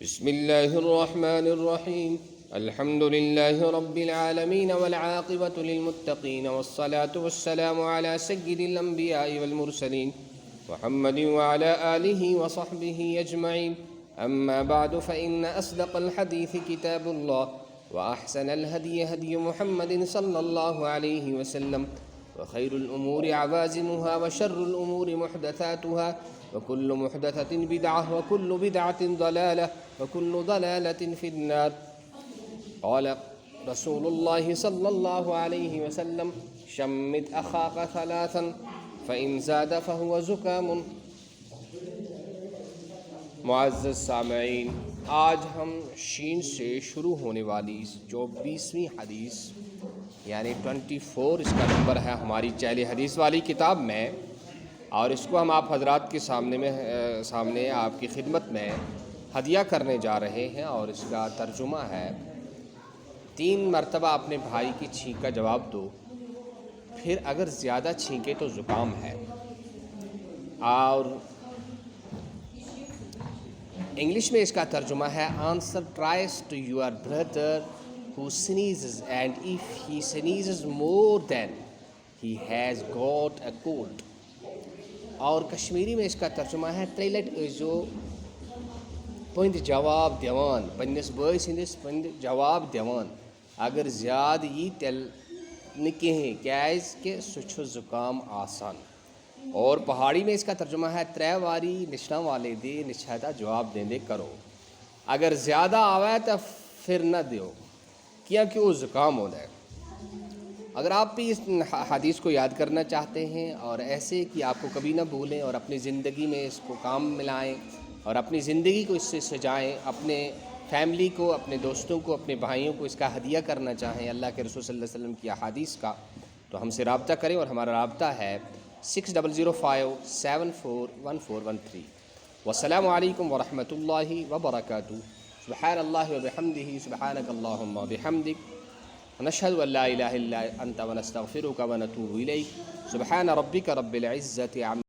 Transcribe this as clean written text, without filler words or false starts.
بسم الله الرحمن الرحيم. الحمد لله رب العالمين والعاقبة للمتقين والصلاة والسلام على سيد الأنبياء والمرسلين محمد وعلى آله وصحبه أجمعين. أما بعد فإن أصدق الحديث كتاب الله وأحسن الهدي هدي محمد صلى الله عليه وسلم وخير الأمور عوازمها وشر الأمور محدثاتها وكل محدثة بدعة وكل بدعة ضلالة وكل ضلالة في النار. قال رسول الله صلى الله عليه وسلم: شمت أخاك ثلاثا فإن زاد فهو زكام. معزز سامعین، آج ہم شین سے شروع ہونے والی جو 20ویں حدیث یعنی 24 اس کا نمبر ہے ہماری چہل حدیث والی کتاب میں، اور اس کو ہم آپ حضرات کے سامنے آپ کی خدمت میں ہدیہ کرنے جا رہے ہیں، اور اس کا ترجمہ ہے 3 مرتبہ اپنے بھائی کی چھینک کا جواب دو، پھر اگر زیادہ چھینکے تو زکام ہے. اور انگلش میں اس کا ترجمہ ہے: answer tries to your brother who sneezes, and if he sneezes more than he has got a cold. اور کشمیری میں اس کا ترجمہ ہے: تریلٹ ازو پند جواب دیوان پنس بٲے سندس پند جواب دیوان اگر زیادٕ یی تیٚلہِ نہٕ کِہیٖنۍ کیٛازِکہِ سُہ چھُ زُکام آسان. اور پہاڑی میں اس کا ترجمہ ہے: ترے واری نچھنا والے دے نچھتا جواب دیندے کرو اگر زیادہ آوے تو پھر نہ دیو کیونکہ وہ زکام ہوتا ہے. اگر آپ بھی اس حدیث کو یاد کرنا چاہتے ہیں اور ایسے کہ آپ کو کبھی نہ بھولیں اور اپنی زندگی میں اس کو کام ملائیں اور اپنی زندگی کو اس سے سجائیں، اپنے فیملی کو، اپنے دوستوں کو، اپنے بھائیوں کو اس کا ہدیہ کرنا چاہیں اللہ کے رسول صلی اللہ علیہ وسلم کی احادیث کا، تو ہم سے رابطہ کریں. اور ہمارا رابطہ ہے 6005741413. والسلام علیکم ورحمۃ اللہ وبرکاتہ. سبحان اللہ وبحمدہ، سبحانک اللہم وبحمدک، ونشہد ان لا الہ الا انت ونستغفرک ونتوب الیک. سبحان ربک رب العزۃ عما